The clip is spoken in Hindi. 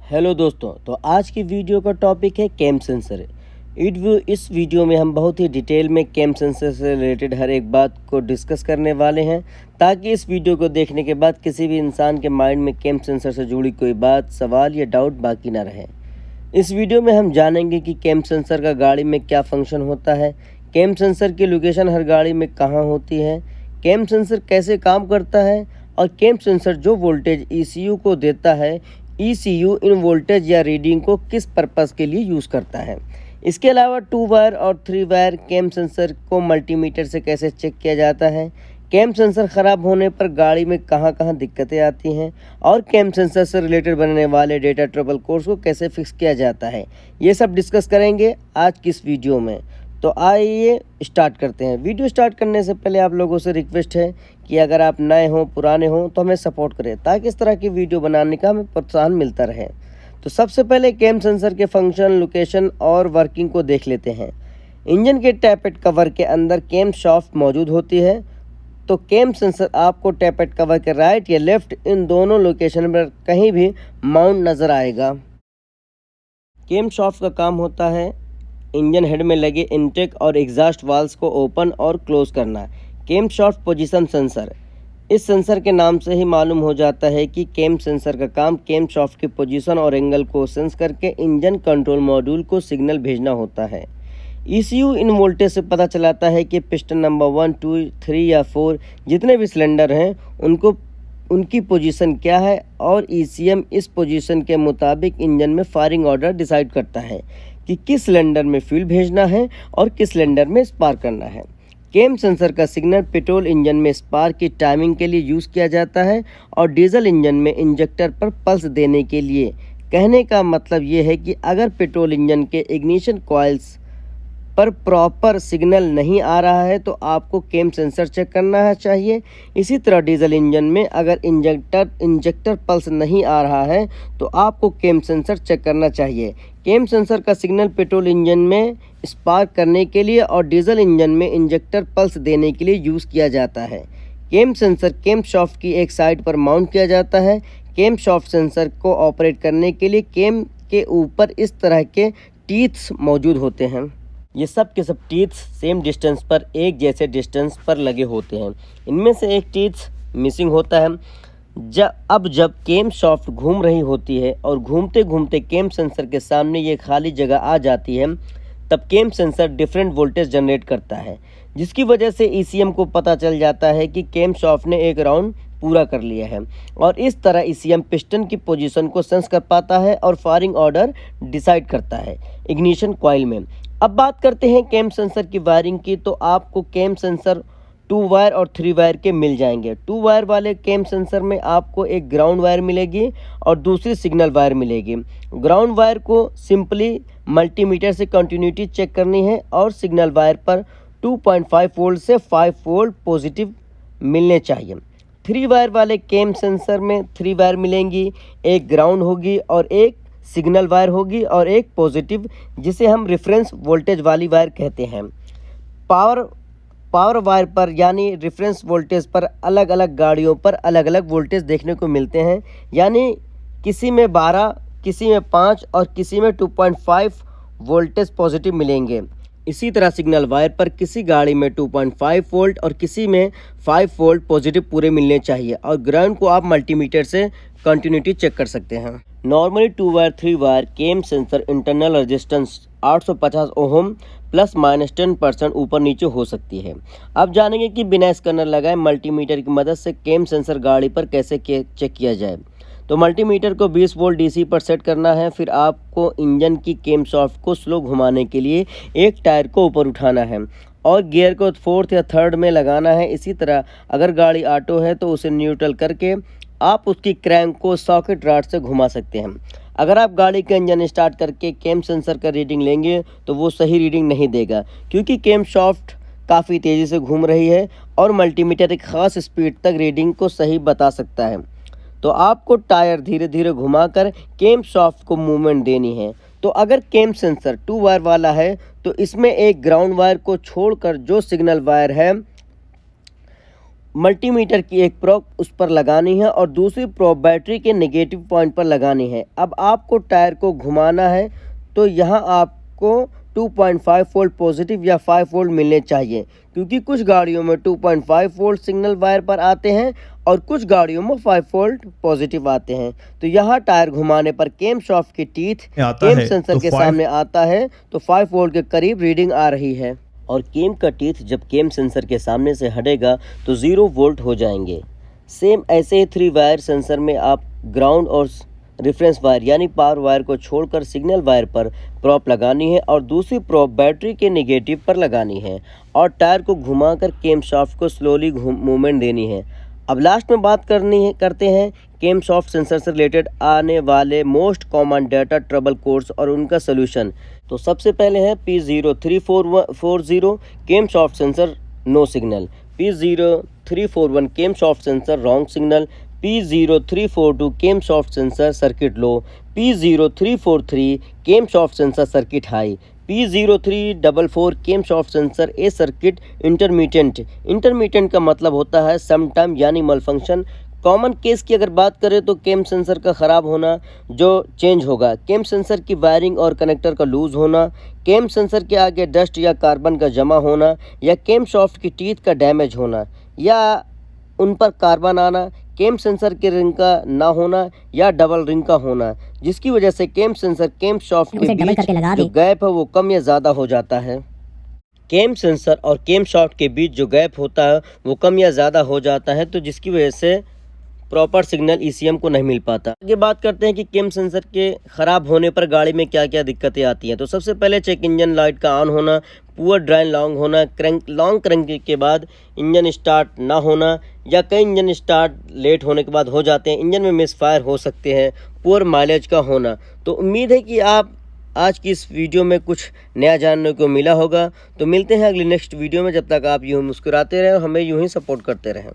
हेलो दोस्तों, तो आज की वीडियो का टॉपिक है कैम सेंसर। इस वीडियो में हम बहुत ही डिटेल में कैम सेंसर से रिलेटेड हर एक बात को डिस्कस करने वाले हैं, ताकि इस वीडियो को देखने के बाद किसी भी इंसान के माइंड में कैम सेंसर से जुड़ी कोई बात, सवाल या डाउट बाकी ना रहे। इस वीडियो में हम जानेंगे कि कैम सेंसर का गाड़ी में क्या फंक्शन होता है, कैम सेंसर की लोकेशन हर गाड़ी में कहाँ होती है, कैम सेंसर कैसे काम करता है, और कैम सेंसर जो वोल्टेज ECU को देता है, ECU इन वोल्टेज या रीडिंग को किस पर्पज़ के लिए यूज़ करता है। इसके अलावा 2 वायर और 3 वायर कैम सेंसर को मल्टीमीटर से कैसे चेक किया जाता है, कैम सेंसर ख़राब होने पर गाड़ी में कहां कहां दिक्कतें आती हैं, और कैम सेंसर से रिलेटेड बनने वाले डेटा ट्रबल कोड्स को कैसे फिक्स किया जाता है, ये सब डिस्कस करेंगे आज की इस वीडियो में। तो आइए स्टार्ट करते हैं। वीडियो स्टार्ट करने से पहले आप लोगों से रिक्वेस्ट है कि अगर आप नए हों, पुराने हों, तो हमें सपोर्ट करें, ताकि इस तरह की वीडियो बनाने का हमें प्रोत्साहन मिलता रहे। तो सबसे पहले कैम सेंसर के फंक्शन, लोकेशन और वर्किंग को देख लेते हैं। इंजन के टैपेट कवर के अंदर कैम शाफ्ट मौजूद होती है। तो कैम सेंसर आपको टैपेट कवर के राइट या लेफ्ट, इन दोनों लोकेशन पर कहीं भी माउंट नज़र आएगा। कैम शाफ्ट का काम होता है इंजन हेड में लगे इनटेक और एग्जॉस्ट वाल्व्स को ओपन और क्लोज करना। कैम शाफ्ट पोजीशन सेंसर, इस सेंसर के नाम से ही मालूम हो जाता है कि कैम सेंसर का काम कैम शाफ्ट की पोजीशन और एंगल को सेंस करके इंजन कंट्रोल मॉड्यूल को सिग्नल भेजना होता है। ECU इन वोल्टेज से पता चलाता है कि पिस्टन नंबर 1, 2, 3 या 4 जितने भी सिलेंडर हैं उनकी पोजीशन क्या है, और ECM इस पोजीशन के मुताबिक इंजन में फायरिंग ऑर्डर डिसाइड करता है कि किस सिलेंडर में फ्यूल भेजना है और किस सिलेंडर में स्पार्क करना है। कैम सेंसर का सिग्नल पेट्रोल इंजन में स्पार्क की टाइमिंग के लिए यूज़ किया जाता है, और डीजल इंजन में इंजेक्टर पर पल्स देने के लिए। कहने का मतलब ये है कि अगर पेट्रोल इंजन के इग्निशन कॉइल्स पर प्रॉपर सिग्नल नहीं आ रहा है तो आपको कैम सेंसर चेक करना चाहिए। इसी तरह डीजल इंजन में अगर इंजेक्टर पल्स नहीं आ रहा है तो आपको कैम सेंसर चेक करना चाहिए। कैम सेंसर का सिग्नल पेट्रोल इंजन में स्पार्क करने के लिए और डीजल इंजन में इंजेक्टर पल्स देने के लिए यूज़ किया जाता है। कैम सेंसर कैम शाफ्ट की एक साइड पर माउंट किया जाता है। कैम शाफ्ट सेंसर को ऑपरेट करने के लिए कैम के ऊपर इस तरह के टीथ्स मौजूद होते हैं। ये सब के सब टीथ्स सेम डिस्टेंस पर, एक जैसे डिस्टेंस पर लगे होते हैं। इनमें से एक टीथ मिसिंग होता है। जब कैम शाफ्ट घूम रही होती है और घूमते घूमते कैम सेंसर के सामने ये खाली जगह आ जाती है, तब cam sensor different voltage generate करता है, जिसकी वजह से ECM को पता चल जाता है कि कैम शाफ्ट ने एक राउंड पूरा कर लिया है, और इस तरह ECM पिस्टन की पोजीशन को सेंस कर पाता है और फायरिंग ऑर्डर डिसाइड करता है इग्निशन कॉइल में। अब बात करते हैं कैम सेंसर की वायरिंग की। तो आपको कैम सेंसर 2 वायर और 3 वायर के मिल जाएंगे। 2 वायर वाले कैम सेंसर में आपको एक ग्राउंड वायर मिलेगी और दूसरी सिग्नल वायर मिलेगी। ग्राउंड वायर को सिंपली मल्टीमीटर से कंटिन्यूटी चेक करनी है, और सिग्नल वायर पर 2.5 वोल्ट से 5 वोल्ट पॉजिटिव मिलने चाहिए। 3 वायर वाले कैम सेंसर में 3 वायर मिलेंगी, एक ग्राउंड होगी और एक सिग्नल वायर होगी और एक पॉजिटिव, जिसे हम रेफरेंस वोल्टेज वाली वायर कहते हैं। पावर वायर पर यानी रेफरेंस वोल्टेज पर अलग अलग गाड़ियों पर अलग अलग वोल्टेज देखने को मिलते हैं, यानी किसी में 12, किसी में 5 और किसी में 2.5 वोल्टेज पॉजिटिव मिलेंगे। इसी तरह सिग्नल वायर पर किसी गाड़ी में 2.5 वोल्ट और किसी में 5 वोल्ट पॉजिटिव पूरे मिलने चाहिए, और ग्राउंड को आप मल्टीमीटर से कंटिन्यूटी चेक कर सकते हैं। Normally 2 wire 3 wire cam sensor internal resistance 850 ohm ±10% ऊपर नीचे हो सकती है। अब जानेंगे कि बिना स्कैनर लगाए मल्टीमीटर की मदद से कैम सेंसर गाड़ी पर कैसे चेक किया जाए। तो मल्टीमीटर को 20 वोल्ट DC पर सेट करना है। फिर आपको इंजन की कैम शाफ्ट को स्लो घुमाने के लिए एक टायर को ऊपर उठाना है और गियर को 4th या 3rd में लगाना है। इसी तरह अगर गाड़ी ऑटो है तो उसे न्यूट्रल करके आप उसकी क्रैंक को सॉकेट रॉड से घुमा सकते हैं। अगर आप गाड़ी का इंजन स्टार्ट करके कैम सेंसर का रीडिंग लेंगे तो वो सही रीडिंग नहीं देगा, क्योंकि कैम शाफ्ट काफ़ी तेज़ी से घूम रही है और मल्टीमीटर एक ख़ास स्पीड तक रीडिंग को सही बता सकता है। तो आपको टायर धीरे धीरे घुमाकर कैम शाफ्ट को मूवमेंट देनी है। तो अगर कैम सेंसर 2 वायर वाला है तो इसमें एक ग्राउंड वायर को छोड़कर जो सिग्नल वायर है मल्टीमीटर की एक प्रोब उस पर लगानी है और दूसरी प्रोब बैटरी के नेगेटिव पॉइंट पर लगानी है। अब आपको टायर को घुमाना है तो यहाँ आपको 2.5 वोल्ट पॉजिटिव या 5 वोल्ट मिलने चाहिए, क्योंकि कुछ गाड़ियों में 2.5 वोल्ट सिग्नल वायर पर आते हैं और कुछ गाड़ियों में 5 वोल्ट पॉजिटिव आते हैं। तो यहाँ टायर घुमाने पर केम शाफ्ट की टीथ केम सेंसर के सामने आता है तो 5 वोल्ट के करीब रीडिंग आ रही है, और केम का टीथ जब केम सेंसर के सामने से हटेगा तो 0 वोल्ट हो जाएंगे। सेम ऐसे ही 3 वायर सेंसर में आप ग्राउंड और रेफरेंस वायर यानी पावर वायर को छोड़कर सिग्नल वायर पर प्रोब लगानी है और दूसरी प्रोब बैटरी के नेगेटिव पर लगानी है और टायर को घुमाकर केम शाफ्ट को स्लोली मूवमेंट देनी है। अब लास्ट में बात करते हैं केम शाफ्ट सेंसर से रिलेटेड आने वाले most common data trouble codes और उनका सोल्यूशन। तो सबसे पहले है P0340 camshaft sensor no signal, P0341 camshaft sensor wrong signal, P0342 camshaft sensor circuit low, P0343 camshaft sensor circuit high, P0344 camshaft sensor A circuit intermediate का मतलब होता है सम टाइम यानी मलफंक्शन। कॉमन केस की अगर बात करें तो केम सेंसर का ख़राब होना जो चेंज होगा, केम सेंसर की वायरिंग और कनेक्टर का लूज़ होना, केम सेंसर के आगे डस्ट या कार्बन का जमा होना, या केम शाफ्ट की टीथ का डैमेज होना या उन पर कार्बन आना, केम सेंसर के रिंग का ना होना या डबल रिंग का होना, जिसकी वजह से केम सेंसर केम शाफ्ट के बीच जो गैप है वो कम या ज़्यादा हो जाता है। केम सेंसर और केम शाफ्ट के बीच जो गैप होता है वो कम या ज़्यादा हो जाता है, तो जिसकी वजह से प्रॉपर सिग्नल ईसीएम को नहीं मिल पाता। आगे बात करते हैं कि केम सेंसर के ख़राब होने पर गाड़ी में क्या क्या दिक्कतें आती हैं। तो सबसे पहले चेक इंजन लाइट का ऑन होना, पुअर ड्राइन लॉन्ग होना, लॉन्ग क्रैंकिंग के बाद इंजन स्टार्ट ना होना या कई इंजन स्टार्ट लेट होने के बाद हो जाते हैं, इंजन में मिसफायर हो सकते हैं, पुअर माइलेज का होना। तो उम्मीद है कि आप आज की इस वीडियो में कुछ नया जानने को मिला होगा। तो मिलते हैं अगली नेक्स्ट वीडियो में, जब तक आप यूँ मुस्कुराते रहें और हमें यूँ ही सपोर्ट करते रहें।